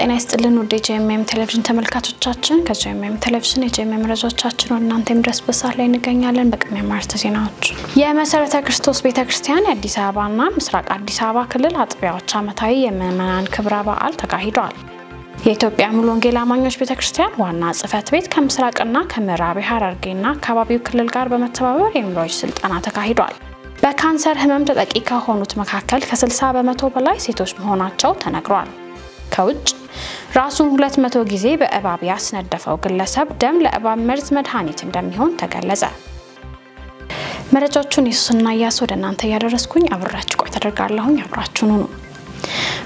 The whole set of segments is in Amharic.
ጤና ይስጥልን ወደ ጄኤምኤም ቴሌቪዥን ተመልካቾቻችን ከጄኤምኤም ቴሌቪዥን የጄኤምኤም መረጃዎቻችን እናንተም ድረስ በሳል ላይ እንገኛለን። በቅድሚያ ማርተ ዜናዎች የመሰረተ ክርስቶስ ቤተክርስቲያን የአዲስ አበባና ምስራቅ አዲስ አበባ ክልል አጥቢያዎች ዓመታዊ የምዕመናን ክብረ በዓል ተካሂዷል። የኢትዮጵያ ሙሉ ወንጌል አማኞች ቤተክርስቲያን ዋና ጽሕፈት ቤት ከምስራቅና ከምዕራብ ሐረርጌና አካባቢው ክልል ጋር በመተባበር የምሮች ስልጠና ተካሂዷል። በካንሰር ህመም ተጠቂ ከሆኑት መካከል ከ60% በላይ ሴቶች መሆናቸው ተነግሯል። ከውጭ ራሱን 200 ጊዜ በእባብ ያስነደፈው ግለሰብ ደም ለእባብ መርዝ መድኃኒት እንደሚሆን ተገለጸ። መረጃዎቹን ኢየሱስና ኢያሱ ወደ እናንተ ያደረስኩኝ አብራችሁ ቆይ ተደርጋለሁኝ አብራችሁኑ ነው።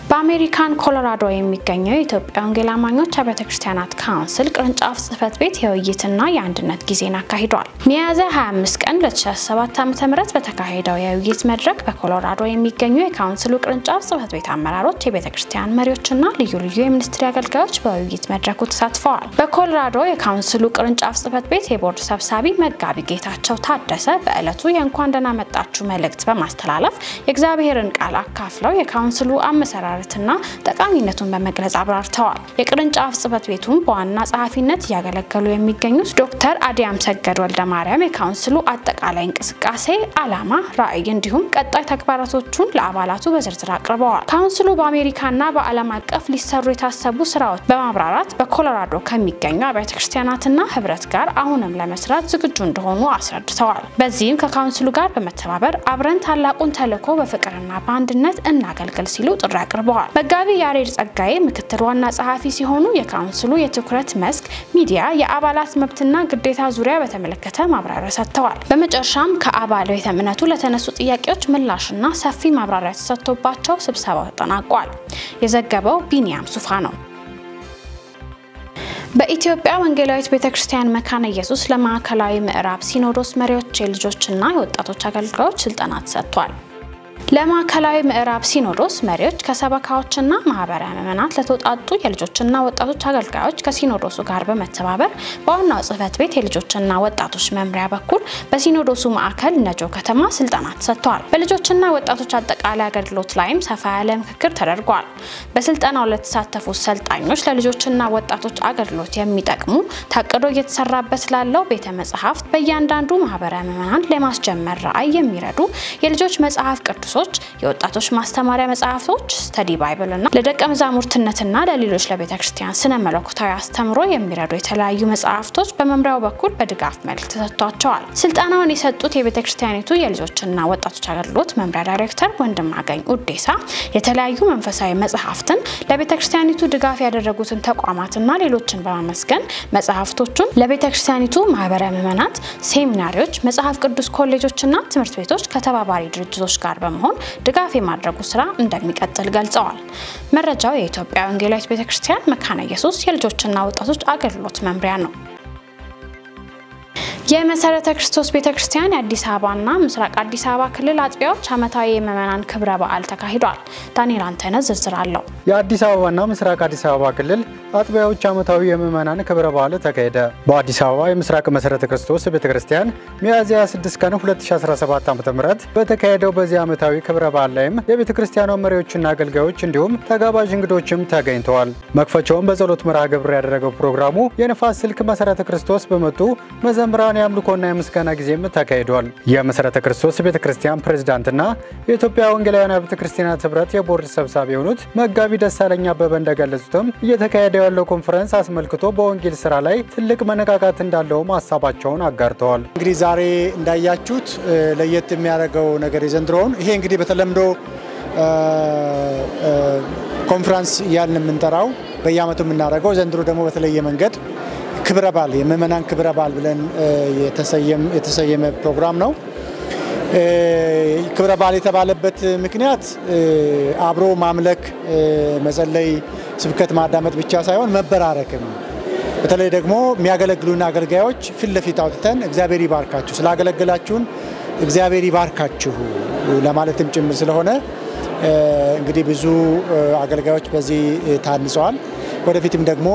በአሜሪካን ኮሎራዶ የሚገኘው የኢትዮጵያ ወንጌል አማኞች ቤተክርስቲያናት ካውንስል ቅርንጫፍ ጽሕፈት ቤት የውይይትና የአንድነት ጊዜን አካሂዷል። ሚያዝያ 25 ቀን 2017 ዓ.ም በተካሄደው የውይይት መድረክ በኮሎራዶ የሚገኙ የካውንስሉ ቅርንጫፍ ጽሕፈት ቤት አመራሮች፣ የቤተክርስቲያን መሪዎችና ልዩ ልዩ የሚኒስትሪ አገልጋዮች በውይይት መድረኩ ተሳትፈዋል። በኮሎራዶ የካውንስሉ ቅርንጫፍ ጽሕፈት ቤት የቦርድ ሰብሳቢ መጋቢ ጌታቸው ታደሰ በእለቱ የእንኳን ደህና መጣችሁ መልእክት በማስተላለፍ የእግዚአብሔርን ቃል አካፍለው የካውንስሉ አመሰራረትና ጠቃሚነቱን በመግለጽ አብራርተዋል። የቅርንጫፍ ጽሕፈት ቤቱን በዋና ጸሐፊነት ያገለገሉ የሚገኙት ዶክተር አዲያም ሰገድ ወልደ ማርያም የካውንስሉ አጠቃላይ እንቅስቃሴ ዓላማ፣ ራዕይ እንዲሁም ቀጣይ ተግባራቶቹን ለአባላቱ በዝርዝር አቅርበዋል። ካውንስሉ በአሜሪካና በዓለም አቀፍ ሊሰሩ የታሰቡ ስራዎች በማብራራት በኮሎራዶ ከሚገኙ አብያተ ክርስቲያናትና ህብረት ጋር አሁንም ለመስራት ዝግጁ እንደሆኑ አስረድተዋል። በዚህም ከካውንስሉ ጋር በመተባበር አብረን ታላቁን ተልዕኮ በፍቅርና በአንድነት እናገልግል ሲሉ ጥሪ አቅርበዋል። መጋቢ ያሬድ ጸጋዬ ምክትል ዋና ጸሐፊ ሲሆኑ የካውንስሉ የትኩረት መስክ ሚዲያ የአባላት መብትና ግዴታ ዙሪያ በተመለከተ ማብራሪያ ሰጥተዋል። በመጨረሻም ከአባል ቤተ እምነቱ ለተነሱ ጥያቄዎች ምላሽና ሰፊ ማብራሪያ ተሰጥቶባቸው ስብሰባው ተጠናቋል። የዘገበው ቢኒያም ሱፋ ነው። በኢትዮጵያ ወንጌላዊት ቤተክርስቲያን መካነ ኢየሱስ ለማዕከላዊ ምዕራብ ሲኖዶስ መሪዎች የልጆችና የወጣቶች አገልጋዮች ስልጠና ተሰጥቷል። ለማዕከላዊ ምዕራብ ሲኖዶስ መሪዎች ከሰበካዎችና ማህበረ ምዕመናት ለተወጣጡ የልጆችና ወጣቶች አገልጋዮች ከሲኖዶሱ ጋር በመተባበር በዋናው ጽሕፈት ቤት የልጆችና ወጣቶች መምሪያ በኩል በሲኖዶሱ ማዕከል ነጆ ከተማ ስልጠና ተሰጥቷል። በልጆችና ወጣቶች አጠቃላይ አገልግሎት ላይም ሰፋ ያለ ምክክር ተደርጓል። በስልጠናው ለተሳተፉ ሰልጣኞች ለልጆችና ወጣቶች አገልግሎት የሚጠቅሙ ታቅዶ እየተሰራበት ላለው ቤተ መጻሕፍት በእያንዳንዱ ማህበረ ምዕመናን ለማስጀመር ራዕይ የሚረዱ የልጆች መጽሐፍ ቅዱስ የወጣቶች ማስተማሪያ መጽሐፎች ስተዲ ባይብል እና ለደቀ መዛሙርትነትና ለሌሎች ለቤተክርስቲያን ስነ መለኮታዊ አስተምሮ የሚረዱ የተለያዩ መጽሐፍቶች በመምሪያው በኩል በድጋፍ መልክ ተሰጥቷቸዋል። ስልጠናውን የሰጡት የቤተክርስቲያኒቱ የልጆችና ወጣቶች አገልግሎት መምሪያ ዳይሬክተር ወንድማገኝ ኡዴሳ የተለያዩ መንፈሳዊ መጽሐፍትን ለቤተክርስቲያኒቱ ድጋፍ ያደረጉትን ተቋማትና ሌሎችን በማመስገን መጽሐፍቶቹን ለቤተክርስቲያኒቱ ማህበረ ምዕመናት፣ ሴሚናሪዎች፣ መጽሐፍ ቅዱስ ኮሌጆችና ትምህርት ቤቶች ከተባባሪ ድርጅቶች ጋር በመሆን ድጋፍ የማድረጉ ስራ እንደሚቀጥል ገልጸዋል። መረጃው የኢትዮጵያ ወንጌላዊት ቤተክርስቲያን መካነ ኢየሱስ የልጆችና ወጣቶች አገልግሎት መምሪያ ነው። የመሰረተ ክርስቶስ ቤተክርስቲያን የአዲስ አበባና ምስራቅ አዲስ አበባ ክልል አጥቢያዎች ዓመታዊ የምዕመናን ክብረ በዓል ተካሂዷል። ዳንኤል አንተነህ ዝርዝር አለው። የአዲስ አበባና ምስራቅ አዲስ አበባ ክልል አጥቢያዎች ዓመታዊ የምዕመናን ክብረ በዓል ተካሄደ። በአዲስ አበባ የምስራቅ መሰረተ ክርስቶስ ቤተክርስቲያን ሚያዝያ 6 ቀን 2017 ዓ.ም በተካሄደው በዚህ ዓመታዊ ክብረ በዓል ላይም የቤተክርስቲያኗ መሪዎችና አገልጋዮች እንዲሁም ተጋባዥ እንግዶችም ተገኝተዋል። መክፈቻውን በጸሎት መርሃ ግብር ያደረገው ፕሮግራሙ የነፋስ ስልክ መሰረተ ክርስቶስ በመጡ መዘምራን የአምልኮና የምስጋና ጊዜም ተካሂዷል። የመሰረተ ክርስቶስ ቤተክርስቲያን ፕሬዝዳንትና የኢትዮጵያ ወንጌላውያን ቤተክርስቲያናት ህብረት የቦርድ ሰብሳቢ የሆኑት መጋቢ ደሳለኝ አበበ እንደገለጹትም እየተካሄደ ያለው ኮንፈረንስ አስመልክቶ በወንጌል ስራ ላይ ትልቅ መነቃቃት እንዳለው ማሳባቸውን አጋርተዋል። እንግዲህ ዛሬ እንዳያችሁት ለየት የሚያደርገው ነገር የዘንድሮውን ይሄ እንግዲህ በተለምዶ ኮንፈረንስ ያልን የምንጠራው በየዓመቱ የምናደርገው ዘንድሮ ደግሞ በተለየ መንገድ ክብረ በዓል የምዕመናን ክብረ በዓል ብለን የተሰየመ ፕሮግራም ነው። ክብረ በዓል የተባለበት ምክንያት አብሮ ማምለክ፣ መጸለይ፣ ስብከት ማዳመጥ ብቻ ሳይሆን መበራረክም በተለይ ደግሞ የሚያገለግሉና አገልጋዮች ፊት ለፊት አውጥተን እግዚአብሔር ይባርካችሁ ስላገለገላችሁን እግዚአብሔር ይባርካችሁ ለማለትም ጭምር ስለሆነ እንግዲህ ብዙ አገልጋዮች በዚህ ታንጸዋል። ወደፊትም ደግሞ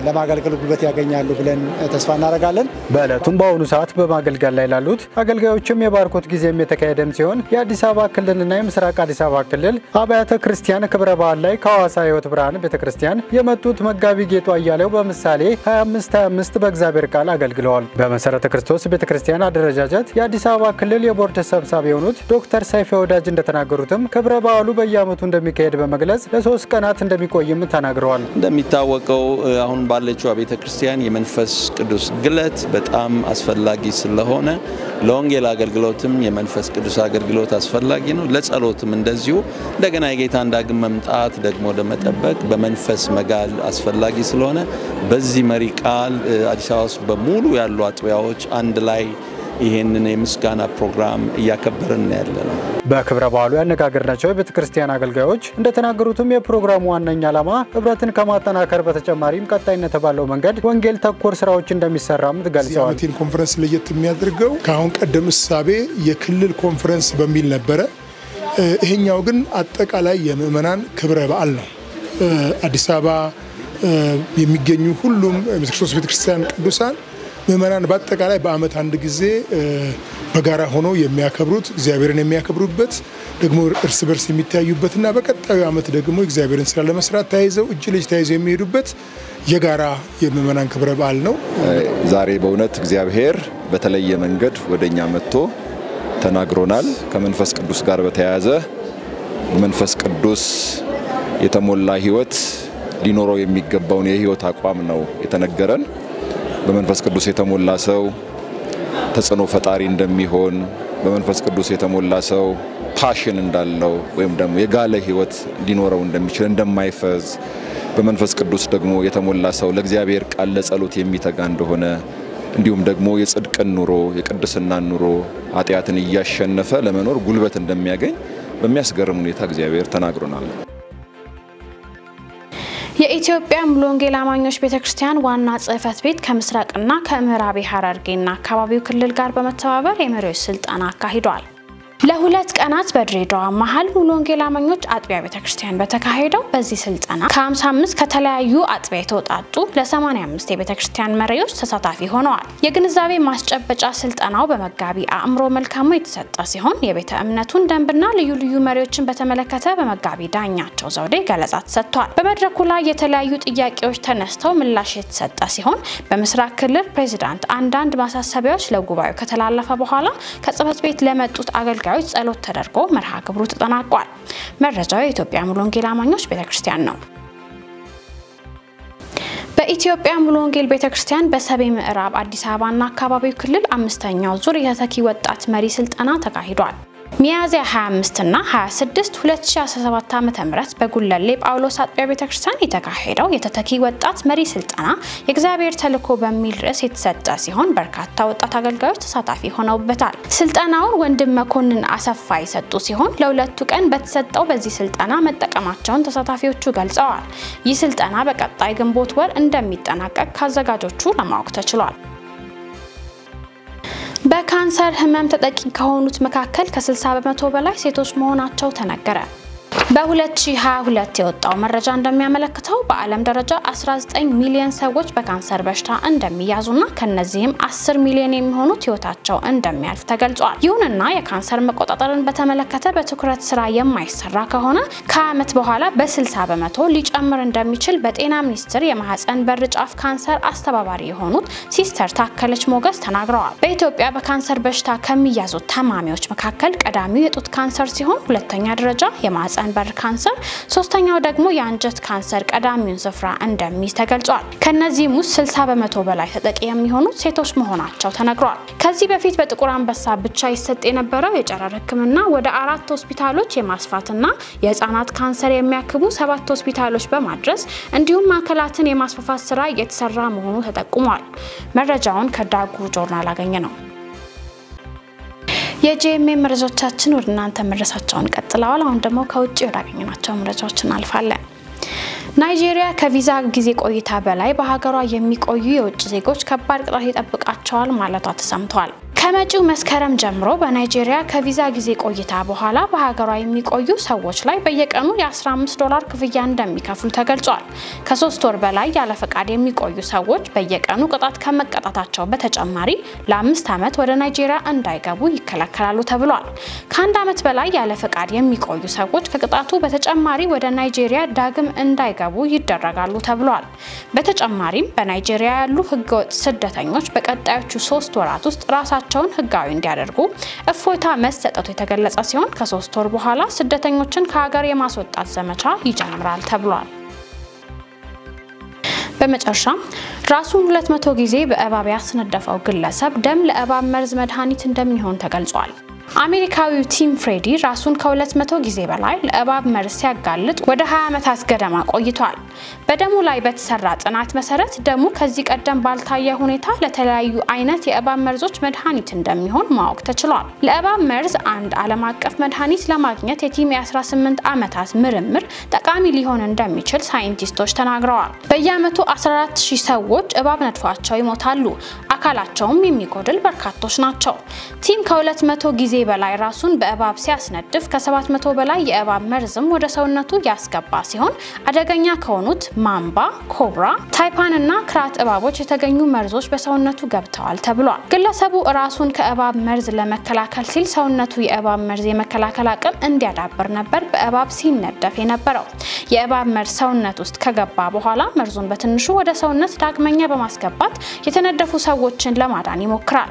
ለማገልገል ጉልበት ያገኛሉ ብለን ተስፋ እናደርጋለን። በዕለቱም በአሁኑ ሰዓት በማገልገል ላይ ላሉት አገልጋዮችም የባርኮት ጊዜም የተካሄደም ሲሆን የአዲስ አበባ ክልልና የምስራቅ አዲስ አበባ ክልል አብያተ ክርስቲያን ክብረ በዓል ላይ ከሐዋሳ ሕይወት ብርሃን ቤተክርስቲያን የመጡት መጋቢ ጌጡ አያሌው በምሳሌ 25 በእግዚአብሔር ቃል አገልግለዋል። በመሰረተ ክርስቶስ ቤተክርስቲያን አደረጃጀት የአዲስ አበባ ክልል የቦርድ ሰብሳቢ የሆኑት ዶክተር ሰይፈ ወዳጅ እንደተናገሩትም ክብረ በዓሉ በየዓመቱ እንደሚካሄድ በመግለጽ ለ3 ቀናት እንደሚቆይም ተናግረዋል። እንደሚታወቀው አሁን ባለችው ቤተክርስቲያን የመንፈስ ቅዱስ ግለት በጣም አስፈላጊ ስለሆነ ለወንጌል አገልግሎትም የመንፈስ ቅዱስ አገልግሎት አስፈላጊ ነው። ለጸሎትም እንደዚሁ እንደገና የጌታን ዳግም መምጣት ደግሞ ለመጠበቅ በመንፈስ መጋል አስፈላጊ ስለሆነ በዚህ መሪ ቃል አዲስ አበባ ውስጥ በሙሉ ያሉ አጥቢያዎች አንድ ላይ ይሄንን የምስጋና ፕሮግራም እያከበርን ያለነው። በክብረ በዓሉ ያነጋገርናቸው የቤተክርስቲያን አገልጋዮች እንደተናገሩትም የፕሮግራሙ ዋነኛ ዓላማ ህብረትን ከማጠናከር በተጨማሪም ቀጣይነት ባለው መንገድ ወንጌል ተኮር ስራዎች እንደሚሰራም ገልጸዋል። የአመቴን ኮንፈረንስ ለየት የሚያደርገው ከአሁን ቀደም እሳቤ የክልል ኮንፈረንስ በሚል ነበረ። ይሄኛው ግን አጠቃላይ የምእመናን ክብረ በዓል ነው። አዲስ አበባ የሚገኙ ሁሉም የክርስቶስ ቤተክርስቲያን ቅዱሳን ምእመናን በአጠቃላይ በአመት አንድ ጊዜ በጋራ ሆነው የሚያከብሩት እግዚአብሔርን የሚያከብሩበት ደግሞ እርስ በርስ የሚታዩበትና በቀጣዩ አመት ደግሞ እግዚአብሔርን ስራ ለመስራት ተያይዘው እጅ ለእጅ ተያይዘው የሚሄዱበት የጋራ የምእመናን ክብረ በዓል ነው። ዛሬ በእውነት እግዚአብሔር በተለየ መንገድ ወደኛ መጥቶ ተናግሮናል። ከመንፈስ ቅዱስ ጋር በተያያዘ መንፈስ ቅዱስ የተሞላ ህይወት ሊኖረው የሚገባውን የህይወት አቋም ነው የተነገረን። በመንፈስ ቅዱስ የተሞላ ሰው ተጽዕኖ ፈጣሪ እንደሚሆን በመንፈስ ቅዱስ የተሞላ ሰው ፓሽን እንዳለው ወይም ደግሞ የጋለ ህይወት ሊኖረው እንደሚችል እንደማይፈዝ በመንፈስ ቅዱስ ደግሞ የተሞላ ሰው ለእግዚአብሔር ቃል ለጸሎት የሚተጋ እንደሆነ እንዲሁም ደግሞ የጽድቅን ኑሮ የቅድስናን ኑሮ ኃጢአትን እያሸነፈ ለመኖር ጉልበት እንደሚያገኝ በሚያስገርም ሁኔታ እግዚአብሔር ተናግሮናል። የኢትዮጵያ ሙሉ ወንጌል አማኞች ቤተክርስቲያን ዋና ጽሕፈት ቤት ከምስራቅና ከምዕራብ ሐረርጌና አካባቢው ክልል ጋር በመተባበር የመሪዎች ስልጠና አካሂዷል። ለሁለት ቀናት በድሬዳዋ መሃል ሙሉ ወንጌል አማኞች አጥቢያ ቤተክርስቲያን በተካሄደው በዚህ ስልጠና ከ55 ከተለያዩ አጥቢያ የተውጣጡ ለ85 የቤተክርስቲያን መሪዎች ተሳታፊ ሆነዋል። የግንዛቤ ማስጨበጫ ስልጠናው በመጋቢ አእምሮ መልካሙ የተሰጠ ሲሆን የቤተ እምነቱን ደንብና ልዩ ልዩ መሪዎችን በተመለከተ በመጋቢ ዳኛቸው ዘውዴ ገለጻ ተሰጥቷል። በመድረኩ ላይ የተለያዩ ጥያቄዎች ተነስተው ምላሽ የተሰጠ ሲሆን በምስራቅ ክልል ፕሬዝዳንት አንዳንድ ማሳሰቢያዎች ለጉባኤው ከተላለፈ በኋላ ከጽሕፈት ቤት ለመጡት አገልጋዮች ጸሎት ተደርጎ መርሃ ግብሩ ተጠናቋል። መረጃው የኢትዮጵያ ሙሉ ወንጌል አማኞች ቤተክርስቲያን ነው። በኢትዮጵያ ሙሉ ወንጌል ቤተክርስቲያን በሰሜን ምዕራብ አዲስ አበባና አካባቢው ክልል 5ኛው ዙር የተተኪ ወጣት መሪ ስልጠና ተካሂዷል። ሚያዝያ 25 እና 26 2017 ዓ.ም በጉለሌ ጳውሎስ አጥቢያ ቤተክርስቲያን የተካሄደው የተተኪ ወጣት መሪ ስልጠና የእግዚአብሔር ተልእኮ በሚል ርዕስ የተሰጠ ሲሆን በርካታ ወጣት አገልጋዮች ተሳታፊ ሆነውበታል። ስልጠናውን ወንድም መኮንን አሰፋ የሰጡ ሲሆን ለሁለቱ ቀን በተሰጠው በዚህ ስልጠና መጠቀማቸውን ተሳታፊዎቹ ገልጸዋል። ይህ ስልጠና በቀጣይ ግንቦት ወር እንደሚጠናቀቅ ካዘጋጆቹ ለማወቅ ተችሏል። በካንሰር ህመም ተጠቂ ከሆኑት መካከል ከ60% በላይ ሴቶች መሆናቸው ተነገረ። በ2022 የወጣው መረጃ እንደሚያመለክተው በዓለም ደረጃ 19 ሚሊዮን ሰዎች በካንሰር በሽታ እንደሚያዙና ከነዚህም 10 ሚሊዮን የሚሆኑት ህይወታቸው እንደሚያልፍ ተገልጿል። ይሁንና የካንሰር መቆጣጠርን በተመለከተ በትኩረት ስራ የማይሰራ ከሆነ ከዓመት በኋላ በ60% ሊጨምር እንደሚችል በጤና ሚኒስቴር የማህፀን በር ጫፍ ካንሰር አስተባባሪ የሆኑት ሲስተር ታከለች ሞገስ ተናግረዋል። በኢትዮጵያ በካንሰር በሽታ ከሚያዙት ታማሚዎች መካከል ቀዳሚው የጡት ካንሰር ሲሆን ሁለተኛ ደረጃ የማህፀን በር ካንሰር፣ ሶስተኛው ደግሞ የአንጀት ካንሰር ቀዳሚውን ስፍራ እንደሚይዝ ተገልጿል። ከነዚህም ውስጥ 60% በላይ ተጠቂ የሚሆኑት ሴቶች መሆናቸው ተነግሯል። ከዚህ በፊት በጥቁር አንበሳ ብቻ ይሰጥ የነበረው የጨረር ህክምና ወደ 4 ሆስፒታሎች የማስፋትና የህፃናት ካንሰር የሚያክሙ 7 ሆስፒታሎች በማድረስ እንዲሁም ማዕከላትን የማስፋፋት ስራ እየተሰራ መሆኑ ተጠቁሟል። መረጃውን ከዳጉ ጆርናል አገኘ ነው። የጂኤምኤም መረጃዎቻችን ወደ እናንተ መድረሳቸውን ቀጥለዋል። አሁን ደግሞ ከውጭ ወዳገኘናቸው መረጃዎች እናልፋለን። ናይጄሪያ ከቪዛ ጊዜ ቆይታ በላይ በሀገሯ የሚቆዩ የውጭ ዜጎች ከባድ ቅጣት ይጠብቃቸዋል ማለቷ ተሰምቷል። ከመጪው መስከረም ጀምሮ በናይጄሪያ ከቪዛ ጊዜ ቆይታ በኋላ በሀገሯ የሚቆዩ ሰዎች ላይ በየቀኑ የ$15 ክፍያ እንደሚከፍሉ ተገልጿል። ከ3 ወር በላይ ያለ ፈቃድ የሚቆዩ ሰዎች በየቀኑ ቅጣት ከመቀጣታቸው በተጨማሪ ለ5 ዓመት ወደ ናይጄሪያ እንዳይገቡ ይከለከላሉ ተብሏል። ከ1 ዓመት በላይ ያለ ፈቃድ የሚቆዩ ሰዎች ከቅጣቱ በተጨማሪ ወደ ናይጄሪያ ዳግም እንዳይገቡ ይደረጋሉ ተብሏል። በተጨማሪም በናይጄሪያ ያሉ ህገወጥ ስደተኞች በቀጣዮቹ 3 ወራት ውስጥ ራሳቸውን ህጋዊ እንዲያደርጉ እፎይታ መሰጠቱ የተገለጸ ሲሆን ከ3 ወር በኋላ ስደተኞችን ከሀገር የማስወጣት ዘመቻ ይጀምራል ተብሏል። በመጨረሻ ራሱን 200 ጊዜ በእባብ ያስነደፈው ግለሰብ ደም ለእባብ መርዝ መድኃኒት እንደሚሆን ተገልጿል። አሜሪካዊው ቲም ፍሬዲ ራሱን ከ200 ጊዜ በላይ ለእባብ መርዝ ሲያጋልጥ ወደ 20 ዓመታት ገደማ ቆይቷል። በደሙ ላይ በተሰራ ጥናት መሰረት ደሙ ከዚህ ቀደም ባልታየ ሁኔታ ለተለያዩ አይነት የእባብ መርዞች መድኃኒት እንደሚሆን ማወቅ ተችሏል። ለእባብ መርዝ አንድ ዓለም አቀፍ መድኃኒት ለማግኘት የቲም የ18 ዓመታት ምርምር ጠቃሚ ሊሆን እንደሚችል ሳይንቲስቶች ተናግረዋል። በየዓመቱ 14000 ሰዎች እባብ ነድፏቸው ይሞታሉ። አካላቸውም የሚጎድል በርካቶች ናቸው። ቲም ከ200 ጊዜ በላይ ራሱን በእባብ ሲያስነድፍ ከ700 በላይ የእባብ መርዝም ወደ ሰውነቱ ያስገባ ሲሆን አደገኛ ከሆኑት ማምባ፣ ኮብራ፣ ታይፓን እና ክራት እባቦች የተገኙ መርዞች በሰውነቱ ገብተዋል ተብሏል። ግለሰቡ ራሱን ከእባብ መርዝ ለመከላከል ሲል ሰውነቱ የእባብ መርዝ የመከላከል አቅም እንዲያዳብር ነበር በእባብ ሲነደፍ የነበረው። የእባብ መርዝ ሰውነት ውስጥ ከገባ በኋላ መርዙን በትንሹ ወደ ሰውነት ዳግመኛ በማስገባት የተነደፉ ሰዎችን ለማዳን ይሞክራል።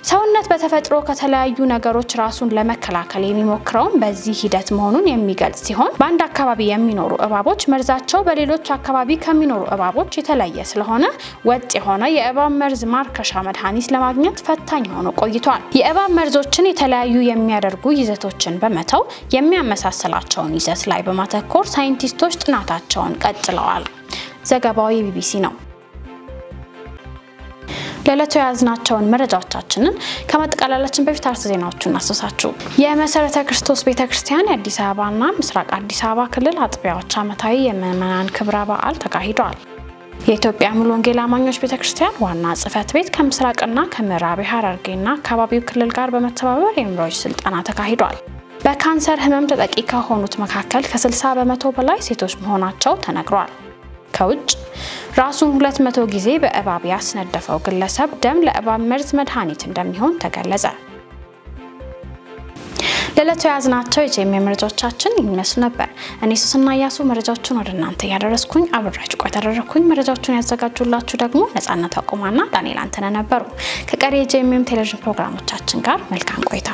ሰውነት በተፈጥሮ ከተለያዩ ነገሮች ራሱን ለመከላከል የሚሞክረው በዚህ ሂደት መሆኑን የሚገልጽ ሲሆን በአንድ አካባቢ የሚኖሩ እባቦች መርዛቸው በሌሎች አካባቢ ከሚኖሩ እባቦች የተለየ ስለሆነ ወጥ የሆነ የእባብ መርዝ ማርከሻ መድኃኒት ለማግኘት ፈታኝ ሆኖ ቆይቷል። የእባብ መርዞችን የተለያዩ የሚያደርጉ ይዘቶችን በመተው የሚያመሳስላቸውን ይዘት ላይ በማተኮር ሳይንቲስቶች ጥናታቸውን ቀጥለዋል። ዘገባው የቢቢሲ ነው። ለለቱ ያዝናቸውን መረጃዎቻችንን ከመጠቃለላችን በፊት አርዕስተ ዜናዎቹን እናስሳችሁ። የመሰረተ ክርስቶስ ቤተክርስቲያን የአዲስ አበባና ምስራቅ አዲስ አበባ ክልል አጥቢያዎች ዓመታዊ የምዕመናን ክብረ በዓል ተካሂዷል። የኢትዮጵያ ሙሉ ወንጌል አማኞች ቤተክርስቲያን ዋና ጽሕፈት ቤት ከምስራቅና ከምዕራብ ሐረርጌና አካባቢው ክልል ጋር በመተባበር የመሪዎች ስልጠና ተካሂዷል። በካንሰር ህመም ተጠቂ ከሆኑት መካከል ከ60 በመቶ በላይ ሴቶች መሆናቸው ተነግሯል። ከውጭ ራሱን 200 ጊዜ በእባብ ያስነደፈው ግለሰብ ደም ለእባብ መርዝ መድኃኒት እንደሚሆን ተገለጸ። ለለቱ ያዝናቸው የጄኤምኤም መረጃዎቻችን ይመስሉ ነበር። እኔ ሱስና ያሱ መረጃዎቹን ወደ እናንተ ያደረስኩኝ አብራችሁ ቆይታ አደረኩኝ። መረጃዎቹን ያዘጋጁላችሁ ደግሞ ነጻነት አቁማና ዳንኤል አንተነ ነበሩ። ከቀሪ የጄኤምኤም ቴሌቪዥን ፕሮግራሞቻችን ጋር መልካም ቆይታ